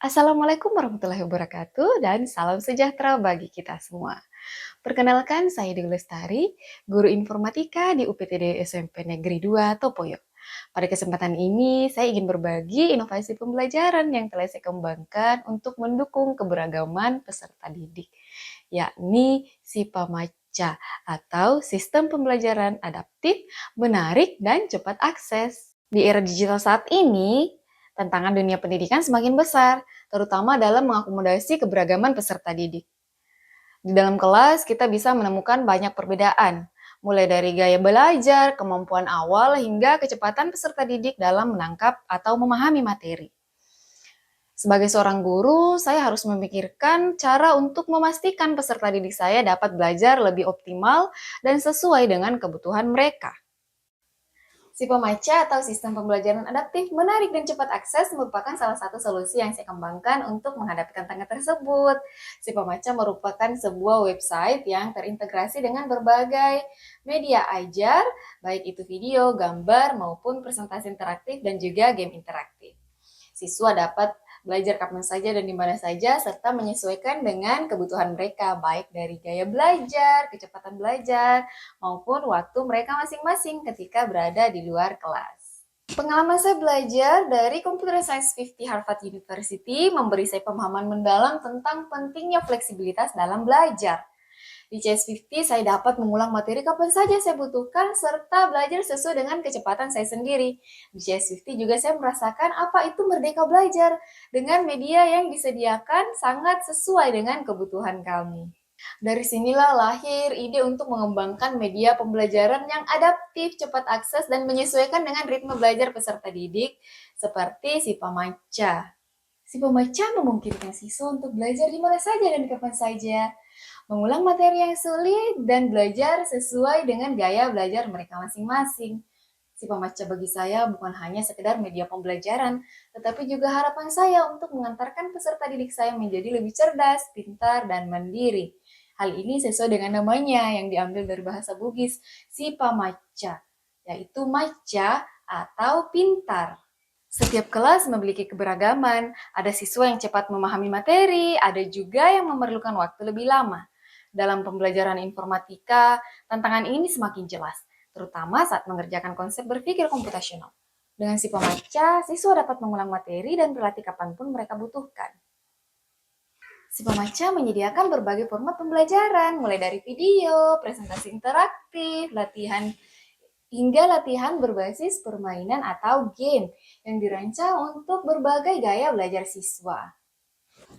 Assalamualaikum warahmatullahi wabarakatuh dan salam sejahtera bagi kita semua. Perkenalkan, saya Dewi Lestari, guru informatika di UPTD SMP Negeri 2 Topoyo. Pada kesempatan ini, saya ingin berbagi inovasi pembelajaran yang telah saya kembangkan untuk mendukung keberagaman peserta didik, yakni SIPA-MACA atau Sistem Pembelajaran Adaptif, Menarik, dan Cepat Akses. Di era digital saat ini, tantangan dunia pendidikan semakin besar, terutama dalam mengakomodasi keberagaman peserta didik. Di dalam kelas, kita bisa menemukan banyak perbedaan, mulai dari gaya belajar, kemampuan awal, hingga kecepatan peserta didik dalam menangkap atau memahami materi. Sebagai seorang guru, saya harus memikirkan cara untuk memastikan peserta didik saya dapat belajar lebih optimal dan sesuai dengan kebutuhan mereka. SIPA-MACA atau Sistem Pembelajaran Adaptif, Menarik, dan Cepat Akses merupakan salah satu solusi yang saya kembangkan untuk menghadapi tantangan tersebut. SIPA-MACA merupakan sebuah website yang terintegrasi dengan berbagai media ajar, baik itu video, gambar, maupun presentasi interaktif dan juga game interaktif. Siswa dapat belajar kapan saja dan di mana saja, serta menyesuaikan dengan kebutuhan mereka, baik dari gaya belajar, kecepatan belajar, maupun waktu mereka masing-masing ketika berada di luar kelas. Pengalaman saya belajar dari Computer Science 50 Harvard University memberi saya pemahaman mendalam tentang pentingnya fleksibilitas dalam belajar. Di CS50, saya dapat mengulang materi kapan saja saya butuhkan, serta belajar sesuai dengan kecepatan saya sendiri. Di CS50 juga saya merasakan apa itu merdeka belajar, dengan media yang disediakan sangat sesuai dengan kebutuhan kami. Dari sinilah lahir ide untuk mengembangkan media pembelajaran yang adaptif, cepat akses, dan menyesuaikan dengan ritme belajar peserta didik, seperti SIPA-MACA. SIPA-MACA memungkinkan siswa untuk belajar di mana saja dan kapan saja, mengulang materi yang sulit, dan belajar sesuai dengan gaya belajar mereka masing-masing. SIPA-MACA bagi saya bukan hanya sekedar media pembelajaran, tetapi juga harapan saya untuk mengantarkan peserta didik saya menjadi lebih cerdas, pintar, dan mandiri. Hal ini sesuai dengan namanya yang diambil dari bahasa Bugis, SIPA-MACA, yaitu maca atau pintar. Setiap kelas memiliki keberagaman, ada siswa yang cepat memahami materi, ada juga yang memerlukan waktu lebih lama. Dalam pembelajaran informatika, tantangan ini semakin jelas, terutama saat mengerjakan konsep berpikir komputasional. Dengan SIPA-MACA, siswa dapat mengulang materi dan berlatih kapanpun mereka butuhkan. SIPA-MACA menyediakan berbagai format pembelajaran, mulai dari video, presentasi interaktif, hingga latihan berbasis permainan atau game yang dirancang untuk berbagai gaya belajar siswa.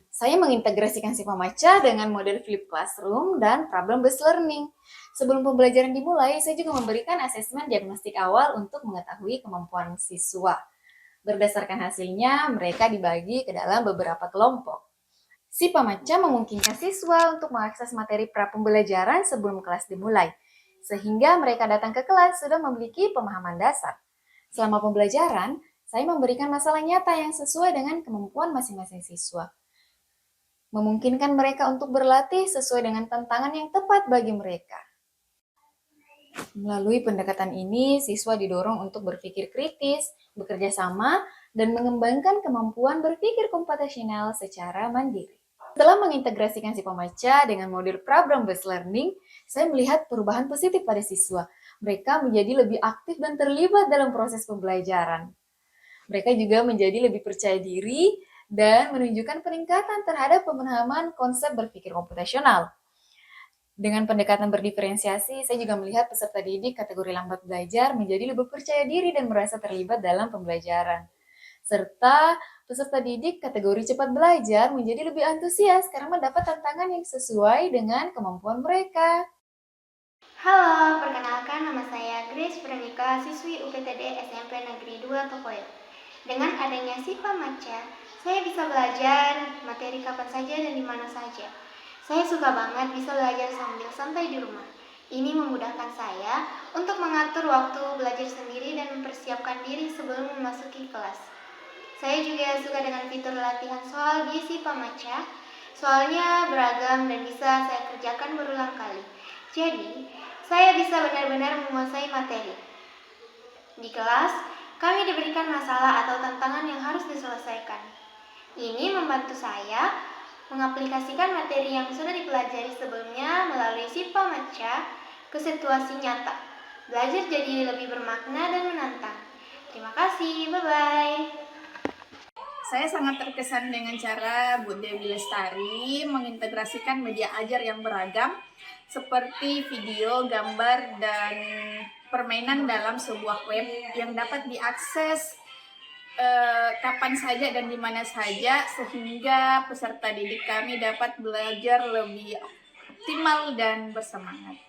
Saya mengintegrasikan SIPA-MACA dengan model flip classroom dan problem-based learning. Sebelum pembelajaran dimulai, saya juga memberikan asesmen diagnostik awal untuk mengetahui kemampuan siswa. Berdasarkan hasilnya, mereka dibagi ke dalam beberapa kelompok. SIPA-MACA memungkinkan siswa untuk mengakses materi pra-pembelajaran sebelum kelas dimulai, sehingga mereka datang ke kelas sudah memiliki pemahaman dasar. Selama pembelajaran, saya memberikan masalah nyata yang sesuai dengan kemampuan masing-masing siswa, memungkinkan mereka untuk berlatih sesuai dengan tantangan yang tepat bagi mereka. Melalui pendekatan ini, siswa didorong untuk berpikir kritis, bekerja sama, dan mengembangkan kemampuan berpikir komputasional secara mandiri. Setelah mengintegrasikan SIPA-MACA dengan model problem-based learning, saya melihat perubahan positif pada siswa. Mereka menjadi lebih aktif dan terlibat dalam proses pembelajaran. Mereka juga menjadi lebih percaya diri dan menunjukkan peningkatan terhadap pemahaman konsep berpikir komputasional. Dengan pendekatan berdiferensiasi, saya juga melihat peserta didik kategori lambat belajar menjadi lebih percaya diri dan merasa terlibat dalam pembelajaran. Serta peserta didik kategori cepat belajar menjadi lebih antusias karena mendapat tantangan yang sesuai dengan kemampuan mereka. Halo, perkenalkan nama saya Grace Pranika, siswi UPTD SMP Negeri 2 Tokoyo. Dengan adanya SIPA-MACA, saya bisa belajar materi kapan saja dan di mana saja. Saya suka banget bisa belajar sambil santai di rumah. Ini memudahkan saya untuk mengatur waktu belajar sendiri dan mempersiapkan diri sebelum memasuki kelas. Saya juga suka dengan fitur latihan soal di SIPA-MACA. Soalnya beragam dan bisa saya kerjakan berulang kali. Jadi, saya bisa benar-benar menguasai materi. Di kelas, kami diberikan masalah atau tantangan yang harus diselesaikan. Ini membantu saya mengaplikasikan materi yang sudah dipelajari sebelumnya melalui SIPA Matcha ke situasi nyata. Belajar jadi lebih bermakna dan menantang. Terima kasih, bye-bye. Saya sangat terkesan dengan cara Bu Dewi Lestari mengintegrasikan media ajar yang beragam seperti video, gambar, dan permainan dalam sebuah web yang dapat diakses kapan saja dan di mana saja, sehingga peserta didik kami dapat belajar lebih optimal dan bersemangat.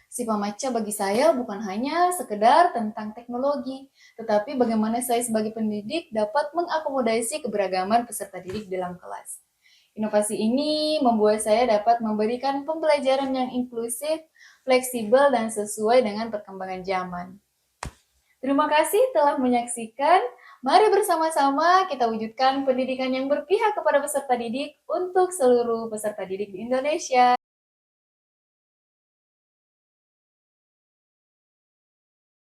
Sifat Matcha bagi saya bukan hanya sekedar tentang teknologi, tetapi bagaimana saya sebagai pendidik dapat mengakomodasi keberagaman peserta didik dalam kelas. Inovasi ini membuat saya dapat memberikan pembelajaran yang inklusif, fleksibel, dan sesuai dengan perkembangan zaman. Terima kasih telah menyaksikan. Mari bersama-sama kita wujudkan pendidikan yang berpihak kepada peserta didik untuk seluruh peserta didik di Indonesia.